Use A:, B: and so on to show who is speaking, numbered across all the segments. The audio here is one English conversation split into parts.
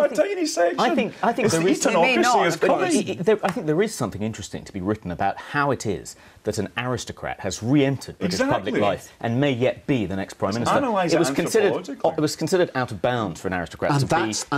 A: a tiny section.
B: I think there is
A: I
B: think there is something interesting to be written about how it is that an aristocrat has re-entered British public life and may yet be the next Prime Minister.
A: It
B: was considered out of bounds for an aristocrat to be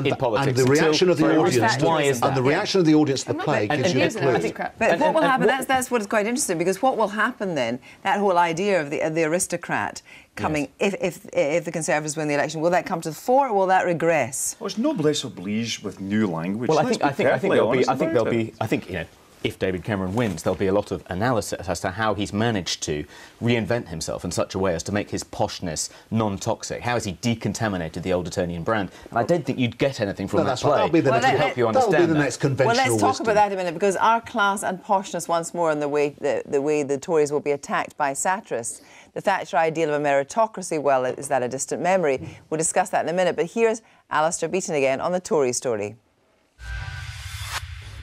B: in politics.
C: And the reaction of the audience,
B: why is that?
C: And the reaction of the audience to the play gives you a clue.
D: But what will happen? That's what is quite interesting, because what will happen then? That whole idea of the aristocrat coming, if the Conservatives win the election, will that come to the fore or will that regress?
A: Well, it's noblesse oblige with new language.
B: Well, I think you know, if David Cameron wins, there'll be a lot of analysis as to how he's managed to reinvent himself in such a way as to make his poshness non-toxic. How has he decontaminated the old Etonian brand? And I don't think you'd get anything from that play to help you understand
C: That'll be the next conventional
D: Well, let's talk
C: wisdom.
D: about that in a minute, because our class and poshness once more and the way the Tories will be attacked by satirists. The Thatcher ideal of a meritocracy, well, is that a distant memory? We'll discuss that in a minute. But here's Alistair Beaton again on the Tory story.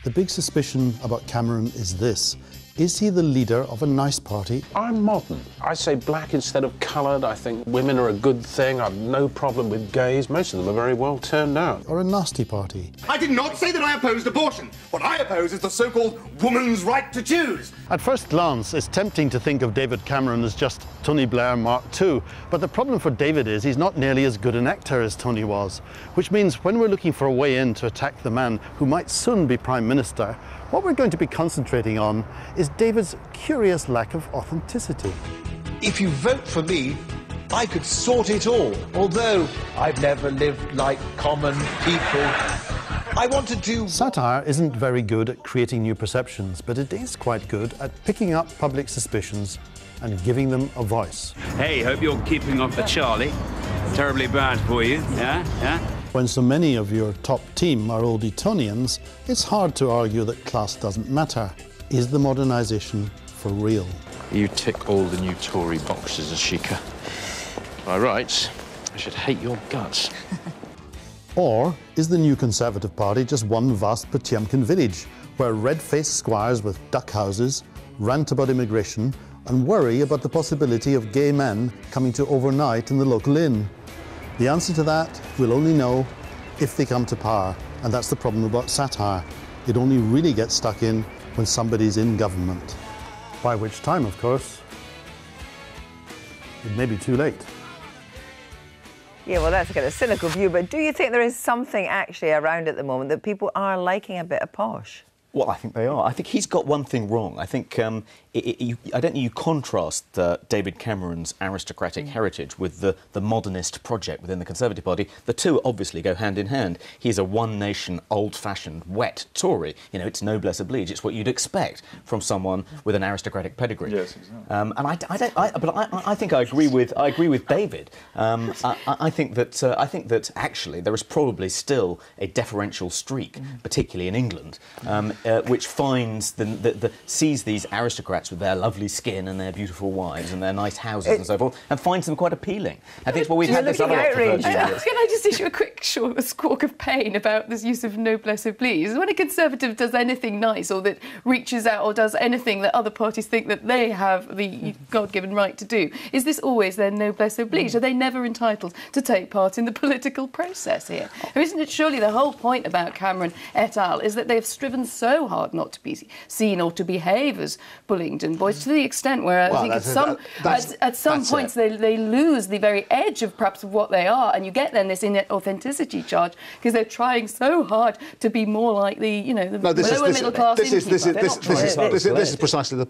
E: The big suspicion about Cameron is this. Is he the leader of a nice party?
F: I'm modern. I say black instead of coloured. I think women are a good thing. I've no problem with gays. Most of them are very well turned out.
E: Or a nasty party?
G: I did not say that I opposed abortion. What I oppose is the so-called woman's right to choose.
E: At first glance, it's tempting to think of David Cameron as just Tony Blair Mark II. But the problem for David is he's not nearly as good an actor as Tony was. Which means when we're looking for a way in to attack the man who might soon be Prime Minister, what we're going to be concentrating on is David's curious lack of authenticity.
H: If you vote for me, I could sort it all. Although I've never lived like common people, I want to do...
E: Satire isn't very good at creating new perceptions, but it is quite good at picking up public suspicions and giving them a voice.
I: Hey, hope you're keeping off the Charlie. Terribly bad for you, yeah?
E: When so many of your top team are old Etonians, it's hard to argue that class doesn't matter. Is the modernisation for real?
F: You tick all the new Tory boxes, Ashika. By rights, I should hate your guts.
E: Or is the new Conservative Party just one vast Potemkin village, where red-faced squires with duck houses rant about immigration and worry about the possibility of gay men coming to overnight in the local inn? The answer to that we'll only know if they come to power, and that's the problem about satire. It only really gets stuck in when somebody's in government. By which time, of course, it may be too late.
D: Yeah, well, that's a kind of cynical view, but do you think there is something actually around at the moment that people are liking a bit of posh?
B: Well, I think they are. I think he's got one thing wrong. I think I don't think you contrast David Cameron's aristocratic heritage with the modernist project within the Conservative Party. The two obviously go hand in hand. He's a one-nation, old-fashioned, wet Tory. You know, it's noblesse oblige. It's what you'd expect from someone with an aristocratic pedigree.
A: Yes, exactly.
B: And I think I agree with David. I think that actually there is probably still a deferential streak, particularly in England. Which finds sees these aristocrats with their lovely skin and their beautiful wives and their nice houses and so forth, and finds them quite appealing. I think we've had this other
J: Can I just issue a quick short squawk of pain about this use of noblesse oblige? When a Conservative does anything nice or that reaches out or does anything that other parties think that they have the God-given right to do, is this always their noblesse oblige? Are they never entitled to take part in the political process here? Or isn't it surely the whole point about Cameron et al. Is that they have striven so hard not to be seen or to behave as Bullingdon boys, to the extent where I think at some points they lose the very edge of perhaps what they are, and you get then this inauthenticity charge because they're trying so hard to be more like the lower middle class. This
C: is precisely the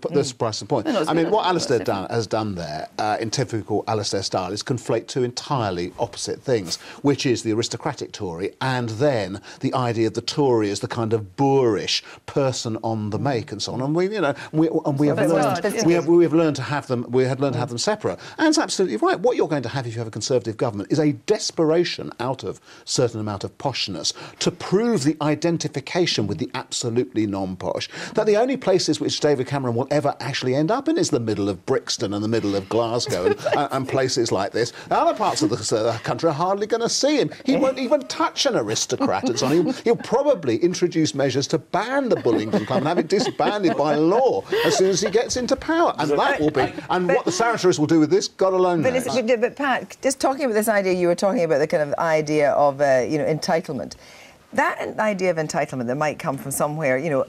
C: point. I mean, what Alistair has done there, in typical Alistair style, is conflate two entirely opposite things, which is the aristocratic Tory and then the idea of the Tory as the kind of boorish person on the make and so on. And we have learned to have them. We had learned to have them separate. And it's absolutely right. What you're going to have if you have a Conservative government is a desperation out of a certain amount of poshness to prove the identification with the absolutely non-posh. That the only places which David Cameron will ever actually end up in is the middle of Brixton and the middle of Glasgow and places like this. Other parts of the country are hardly going to see him. He won't even touch an aristocrat and so on. He'll probably introduce measures to ban the Bullingdon Club and have it disbanded by law as soon as he gets into power. And that will be... And what the satirists will do with this, God alone knows.
D: But Pat, just talking about this idea, you were talking about the kind of idea of, entitlement. that idea of entitlement that might come from somewhere, you know,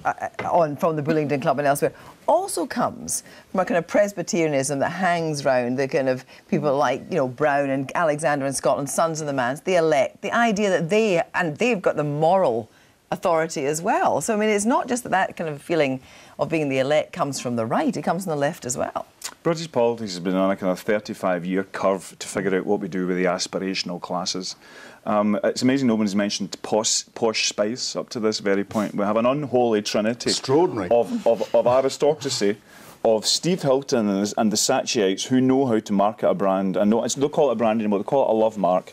D: from the Bullingdon Club and elsewhere, also comes from a kind of Presbyterianism that hangs round the kind of people like, you know, Brown and Alexander in Scotland, sons of the man, the elect, the idea that they've got the moral authority as well. So, I mean, it's not just that kind of feeling of being the elect comes from the right, it comes from the left as well.
A: British politics has been on a kind of 35-year curve to figure out what we do with the aspirational classes. It's amazing no one's mentioned posh spice up to this very point. We have an unholy trinity of aristocracy, of Steve Hilton and the Thatcherites who know how to market a brand. And they'll call it a brand anymore, they call it a love mark.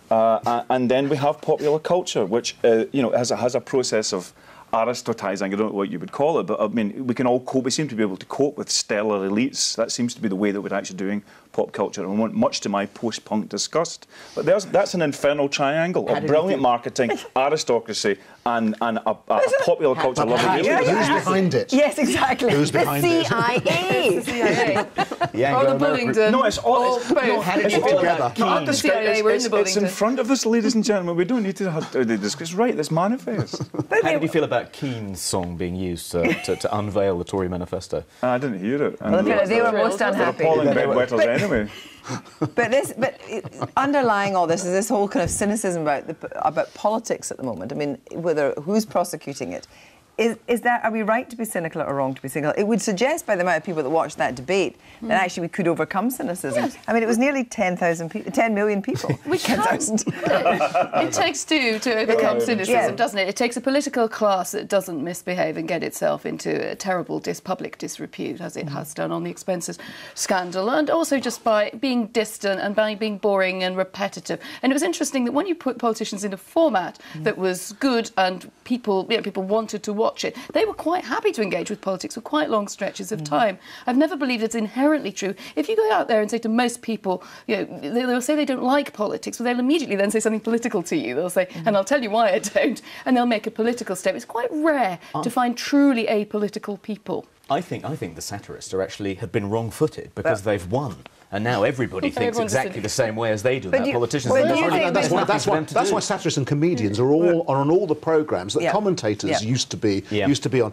A: And then we have popular culture, which you know, has a process of Aristotising. I don't know what you would call it, but I mean, we can all cope. We seem to be able to cope with stellar elites. That seems to be the way that we're actually doing pop culture, and much to my post-punk disgust. But that's an infernal triangle of brilliant marketing, aristocracy, and a popular culture.
C: Who's behind it?
D: Yes, exactly.
C: Who's behind
D: it?
J: The CIA.
B: Or
J: the Bullingdon.
A: No, it's all
C: together.
J: The CIA were in the Bullingdon.
A: It's in front of us, ladies and gentlemen. We don't need to have the discussion. Right, this manifest.
B: How did you feel about Keane's song being used to unveil the Tory manifesto?
A: I didn't hear it.
D: Well, they were most unhappy.
A: Appalling bedwetters anyway.
D: But underlying all this is this whole kind of cynicism about politics at the moment. I mean, who's prosecuting it? Are we right to be cynical or wrong to be cynical? It would suggest, by the amount of people that watched that debate, that actually we could overcome cynicism. Yes. I mean, it was nearly 10 million people.
J: Which 10,000. It takes two to overcome cynicism, doesn't it? It takes a political class that doesn't misbehave and get itself into a terrible public disrepute, as it has done on the expenses scandal, and also just by being distant and by being boring and repetitive. And it was interesting that when you put politicians in a format that was good and people wanted to watch it, they were quite happy to engage with politics for quite long stretches of time. I've never believed it's inherently true. If you go out there and say to most people, you know, they'll say they don't like politics, but they'll immediately then say something political to you. They'll say, and I'll tell you why I don't, and they'll make a political statement. It's quite rare to find truly apolitical people.
B: I think the satirists have been wrong-footed because they've won. And now everybody thinks exactly the same way as they do about politicians.
C: That's why satirists and comedians are on all the programmes that commentators used to be on.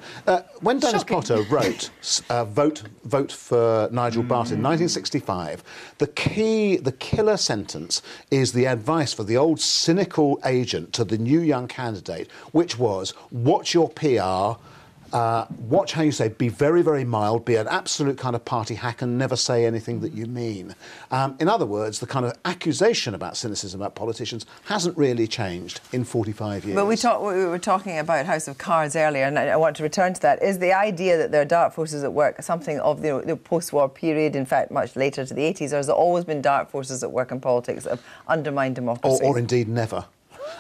C: When Dennis Potter wrote Vote for Nigel Barton in 1965, the killer sentence is the advice for the old cynical agent to the new young candidate, which was, watch your PR, watch how you say, be very, very mild, be an absolute kind of party hack and never say anything that you mean. In other words, the kind of accusation about cynicism about politicians hasn't really changed in 45 years.
D: But we were talking about House of Cards earlier, and I want to return to that, is the idea that there are dark forces at work, something of the post-war period, in fact, much later to the 80s, or has there always been dark forces at work in politics that have undermined democracy?
C: Or indeed never.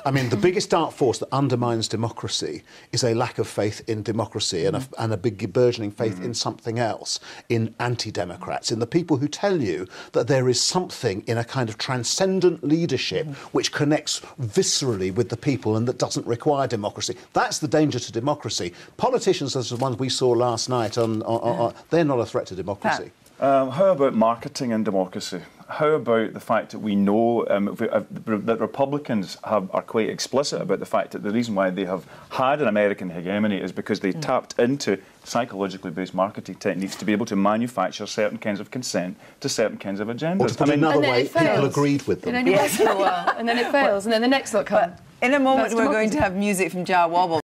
C: I mean, the biggest dark force that undermines democracy is a lack of faith in democracy and a big burgeoning faith in something else, in anti-democrats, in the people who tell you that there is something in a kind of transcendent leadership which connects viscerally with the people and that doesn't require democracy. That's the danger to democracy. Politicians, as the ones we saw last night, they're not a threat to democracy.
A: How about marketing and democracy? How about the fact that we know that Republicans are quite explicit about the fact that the reason why they have had an American hegemony is because they tapped into psychologically based marketing techniques to be able to manufacture certain kinds of consent to certain kinds of agendas.
C: Or to put it another way, people agreed with them.
J: And then it works for a while, and then it fails, and then the next lot comes.
D: In a moment, we're going to have music from Jar Wobble.